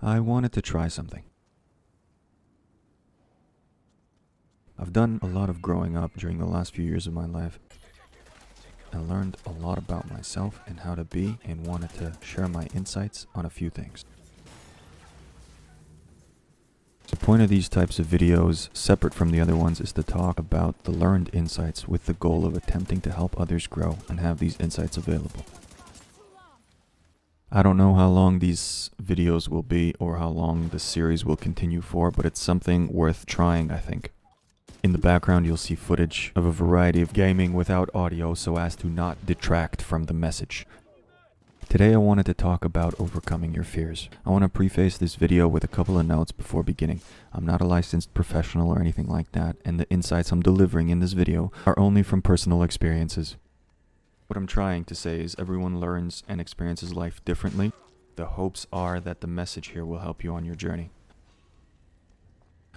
I wanted to try something. I've done a lot of growing up during the last few years of my life. I learned a lot about myself and how to be, and wanted to share my insights on a few things. The point of these types of videos, separate from the other ones, is to talk about the learned insights with the goal of attempting to help others grow and have these insights available. I don't know how long these videos will be or how long this series will continue for, but it's something worth trying, I think. In the background, you'll see footage of a variety of gaming without audio so as to not detract from the message. Today I wanted to talk about overcoming your fears. I want to preface this video with a couple of notes before beginning. I'm not a licensed professional or anything like that, and the insights I'm delivering in this video are only from personal experiences. What I'm trying to say is everyone learns and experiences life differently. The hopes are that the message here will help you on your journey.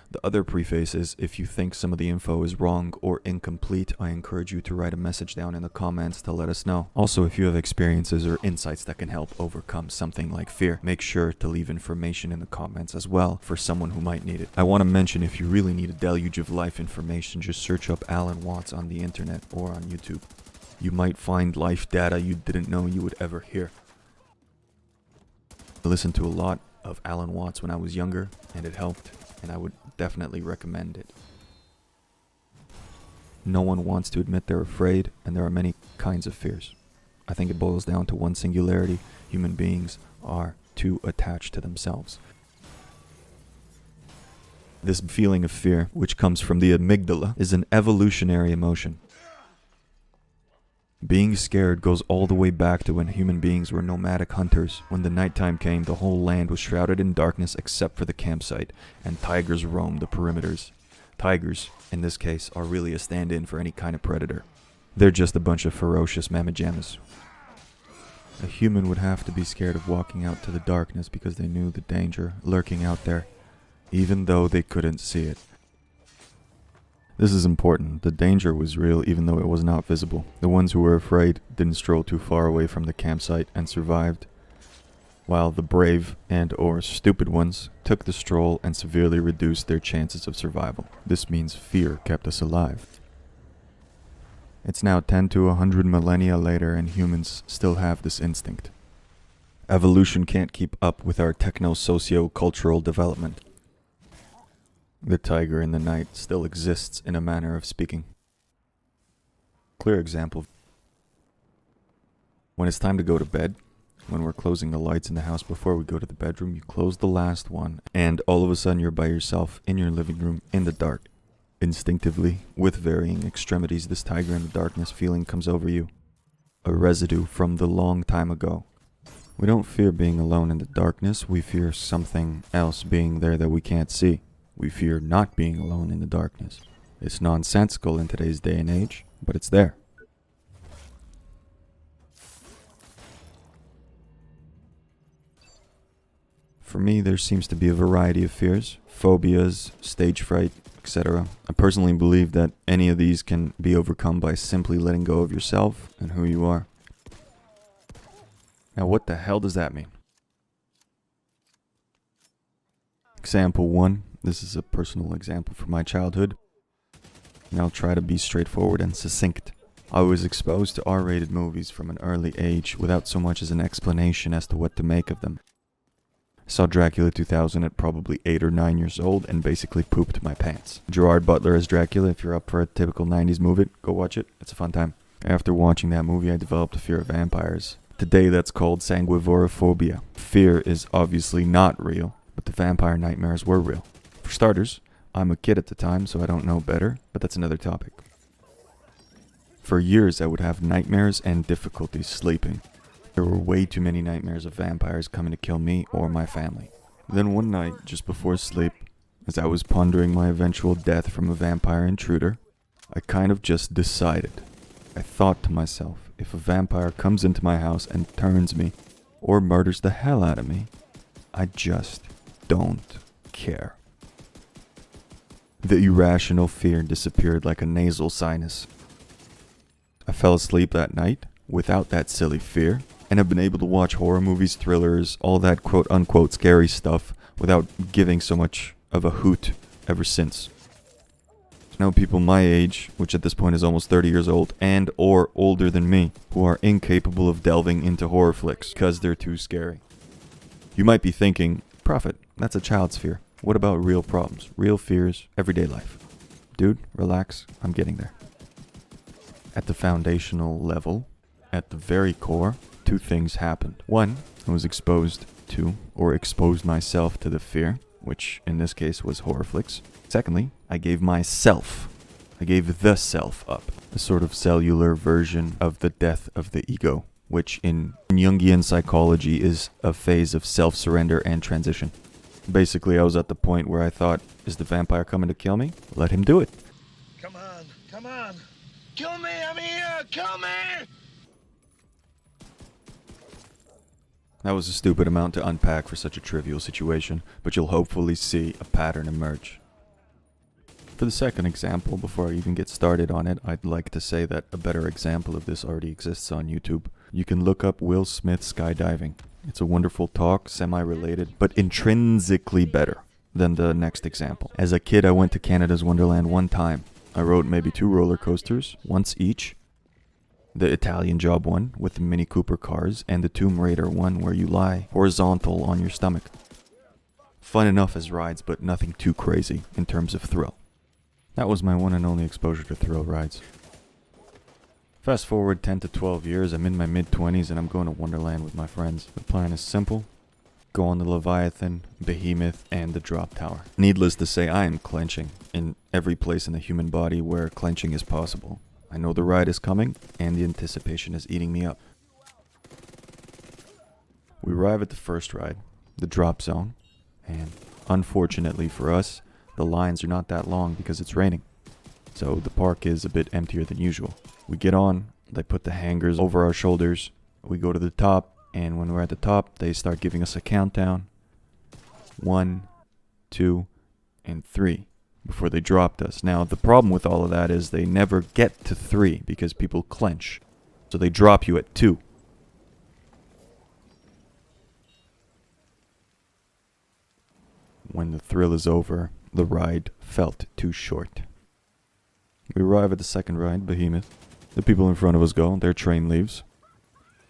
The other preface is, if you think some of the info is wrong or incomplete, I encourage you to write a message down in the comments to let us know. Also, if you have experiences or insights that can help overcome something like fear, make sure to leave information in the comments as well for someone who might need it. I want to mention, if you really need a deluge of life information, just search up Alan Watts on the internet or on YouTube. You might find life data you didn't know you would ever hear. I listened to a lot of Alan Watts when I was younger, and it helped, and I would definitely recommend it. No one wants to admit they're afraid, and there are many kinds of fears. I think it boils down to one singularity: human beings are too attached to themselves. This feeling of fear, which comes from the amygdala, is an evolutionary emotion. Being scared goes all the way back to when human beings were nomadic hunters. When the nighttime came, the whole land was shrouded in darkness except for the campsite, and tigers roamed the perimeters. Tigers, in this case, are really a stand-in for any kind of predator. They're just a bunch of ferocious mamma-jammas. A human would have to be scared of walking out to the darkness because they knew the danger lurking out there, even though they couldn't see it. This is important. The danger was real even though it was not visible. The ones who were afraid didn't stroll too far away from the campsite and survived, while the brave and/or stupid ones took the stroll and severely reduced their chances of survival. This means fear kept us alive. It's now 10 to 100 millennia later, and humans still have this instinct. Evolution can't keep up with our techno-socio-cultural development. The tiger in the night still exists, in a manner of speaking. Clear example. When it's time to go to bed, when we're closing the lights in the house before we go to the bedroom, you close the last one, and all of a sudden you're by yourself in your living room in the dark. Instinctively, with varying extremities, this tiger in the darkness feeling comes over you. A residue from the long time ago. We don't fear being alone in the darkness, we fear something else being there that we can't see. We fear not being alone in the darkness. It's nonsensical in today's day and age, but it's there. For me, there seems to be a variety of fears, phobias, stage fright, etc. I personally believe that any of these can be overcome by simply letting go of yourself and who you are. Now, what the hell does that mean? Example 1. This is a personal example from my childhood, and I'll try to be straightforward and succinct. I was exposed to R-rated movies from an early age without so much as an explanation as to what to make of them. I saw Dracula 2000 at probably 8 or 9 years old and basically pooped my pants. Gerard Butler as Dracula. If you're up for a typical 90s movie, go watch it. It's a fun time. After watching that movie, I developed a fear of vampires. Today that's called sanguivorophobia. Fear is obviously not real, but the vampire nightmares were real. For starters, I'm a kid at the time, so I don't know better, but that's another topic. For years, I would have nightmares and difficulty sleeping. There were way too many nightmares of vampires coming to kill me or my family. Then one night, just before sleep, as I was pondering my eventual death from a vampire intruder, I kind of just decided. I thought to myself, if a vampire comes into my house and turns me, or murders the hell out of me, I just don't care. The irrational fear disappeared like a nasal sinus. I fell asleep that night without that silly fear, and have been able to watch horror movies, thrillers, all that quote-unquote scary stuff without giving so much of a hoot ever since. Now people my age, which at this point is almost 30 years old, and or older than me, who are incapable of delving into horror flicks because they're too scary. You might be thinking, Prophet, that's a child's fear. What about real problems, real fears, everyday life? Dude, relax, I'm getting there. At the foundational level, at the very core, two things happened. One, I was exposed to, or exposed myself to the fear, which in this case was horror flicks. Secondly, I gave the self up, a sort of cellular version of the death of the ego, which in Jungian psychology is a phase of self-surrender and transition. Basically, I was at the point where I thought, is the vampire coming to kill me? Let him do it. Come on. Kill me, I'm here, kill me! That was a stupid amount to unpack for such a trivial situation, but you'll hopefully see a pattern emerge. For the second example, before I even get started on it, I'd like to say that a better example of this already exists on YouTube. You can look up Will Smith skydiving. It's a wonderful talk, semi-related, but intrinsically better than the next example. As a kid, I went to Canada's Wonderland one time. I rode maybe 2 roller coasters, once each. The Italian Job one with the Mini Cooper cars, and the Tomb Raider one where you lie horizontal on your stomach. Fun enough as rides, but nothing too crazy in terms of thrill. That was my one and only exposure to thrill rides. Fast forward 10 to 12 years, I'm in my mid-20s and I'm going to Wonderland with my friends. The plan is simple. Go on the Leviathan, Behemoth, and the Drop Tower. Needless to say, I am clenching in every place in the human body where clenching is possible. I know the ride is coming, and the anticipation is eating me up. We arrive at the first ride, the drop zone, and unfortunately for us, the lines are not that long because it's raining. So the park is a bit emptier than usual. We get on, they put the hangers over our shoulders, we go to the top, and when we're at the top, they start giving us a countdown. 1, 2, and 3. Before they dropped us. Now, the problem with all of that is they never get to 3 because people clench. So they drop you at 2. When the thrill is over, the ride felt too short. We arrive at the second ride, Behemoth. The people in front of us go, their train leaves.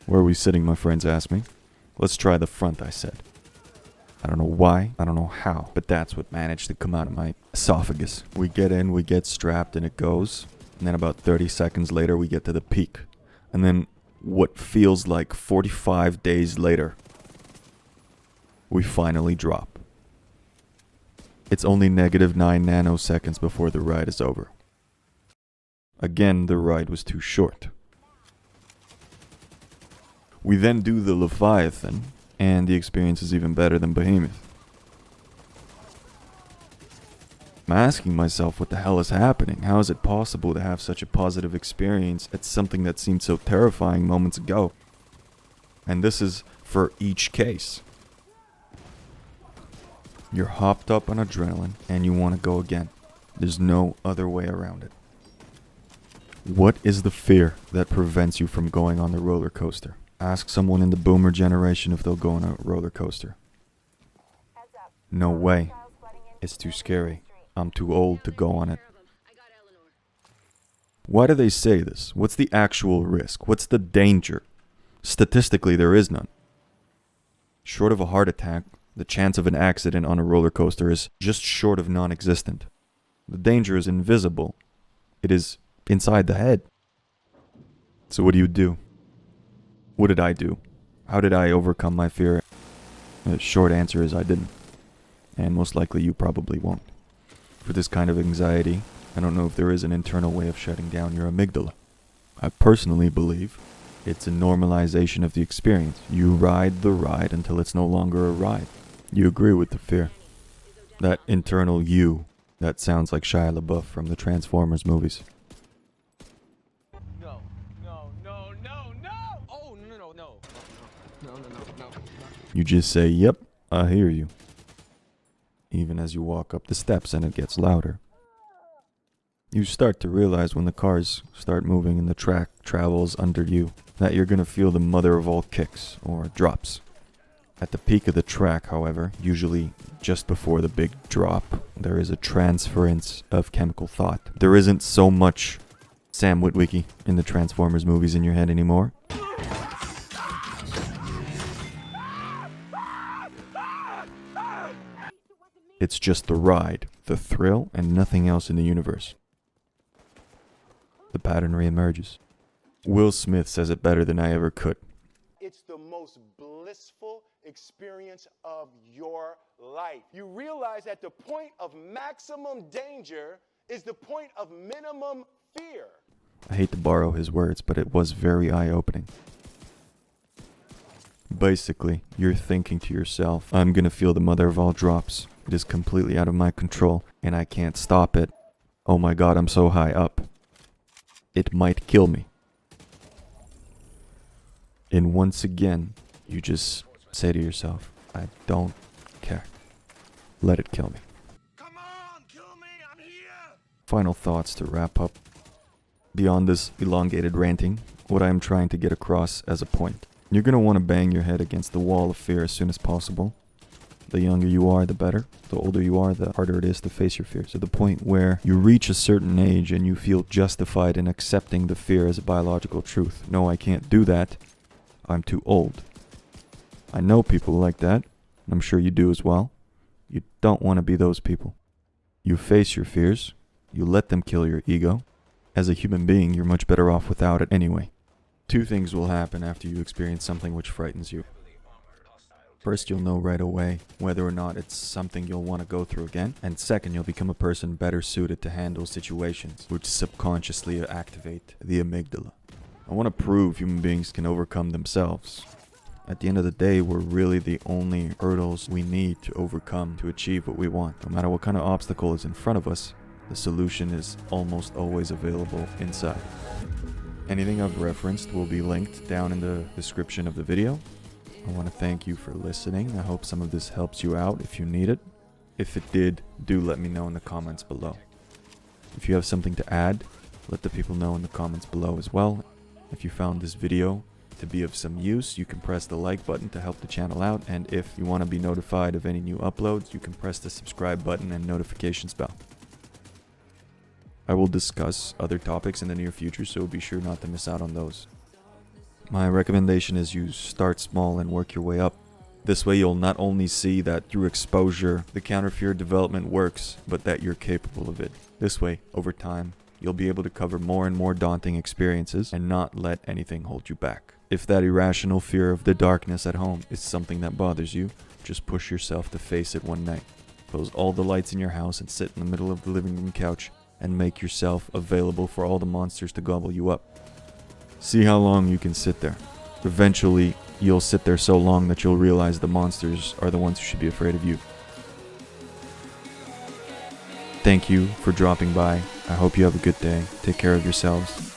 Where are we sitting, my friends asked me. Let's try the front, I said. I don't know why, I don't know how, but that's what managed to come out of my esophagus. We get in, we get strapped, and it goes. And then about 30 seconds later, we get to the peak. And then what feels like 45 days later, we finally drop. It's only -9 nanoseconds before the ride is over. Again, the ride was too short. We then do the Leviathan, and the experience is even better than Behemoth. I'm asking myself what the hell is happening? How is it possible to have such a positive experience at something that seemed so terrifying moments ago? And this is for each case. You're hopped up on adrenaline and you want to go again. There's no other way around it. What is the fear that prevents you from going on the roller coaster? Ask someone in the boomer generation if they'll go on a roller coaster. No way. It's too scary. I'm too old to go on it. Why do they say this? What's the actual risk? What's the danger? Statistically, there is none. Short of a heart attack, the chance of an accident on a roller coaster is just short of non-existent. The danger is invisible. It is inside the head. So what do? What did I do? How did I overcome my fear? The short answer is I didn't. And most likely you probably won't. For this kind of anxiety, I don't know if there is an internal way of shutting down your amygdala. I personally believe it's a normalization of the experience. You ride the ride until it's no longer a ride. You agree with the fear. That internal you that sounds like Shia LaBeouf from the Transformers movies. No. Oh, no. No. You just say, yep, I hear you. Even as you walk up the steps and it gets louder. You start to realize when the cars start moving and the track travels under you that you're gonna feel the mother of all kicks, or drops. At the peak of the track, however, usually just before the big drop, there is a transference of chemical thought. There isn't so much Sam Witwicky in the Transformers movies in your head anymore. It's just the ride, the thrill, and nothing else in the universe. The pattern reemerges. Will Smith says it better than I ever could. It's the most blissful experience of your life. You realize that the point of maximum danger is the point of minimum fear. I hate to borrow his words, but it was very eye-opening. Basically, you're thinking to yourself, I'm gonna feel the mother of all drops. It is completely out of my control, and I can't stop it. Oh my god, I'm so high up. It might kill me. And once again, you just say to yourself, I don't care. Let it kill me. Come on, kill me, I'm here. Final thoughts to wrap up. Beyond this elongated ranting, what I am trying to get across as a point. You're going to want to bang your head against the wall of fear as soon as possible. The younger you are, the better. The older you are, the harder it is to face your fears. To the point where you reach a certain age and you feel justified in accepting the fear as a biological truth. No, I can't do that. I'm too old. I know people like that, and I'm sure you do as well. You don't want to be those people. You face your fears. You let them kill your ego. As a human being, you're much better off without it anyway. Two things will happen after you experience something which frightens you. First, you'll know right away whether or not it's something you'll want to go through again. And second, you'll become a person better suited to handle situations which subconsciously activate the amygdala. I want to prove human beings can overcome themselves. At the end of the day, we're really the only hurdles we need to overcome to achieve what we want. No matter what kind of obstacle is in front of us, the solution is almost always available inside. Anything I've referenced will be linked down in the description of the video. I want to thank you for listening. I hope some of this helps you out if you need it. If it did, do let me know in the comments below. If you have something to add, let the people know in the comments below as well. If you found this video to be of some use, you can press the like button to help the channel out. And if you want to be notified of any new uploads, you can press the subscribe button and notifications bell. I will discuss other topics in the near future, so be sure not to miss out on those. My recommendation is you start small and work your way up. This way you'll not only see that through exposure the counter-fear development works, but that you're capable of it. This way, over time, you'll be able to cover more and more daunting experiences and not let anything hold you back. If that irrational fear of the darkness at home is something that bothers you, just push yourself to face it one night. Close all the lights in your house and sit in the middle of the living room couch and make yourself available for all the monsters to gobble you up. See how long you can sit there. Eventually, you'll sit there so long that you'll realize the monsters are the ones who should be afraid of you. Thank you for dropping by. I hope you have a good day. Take care of yourselves.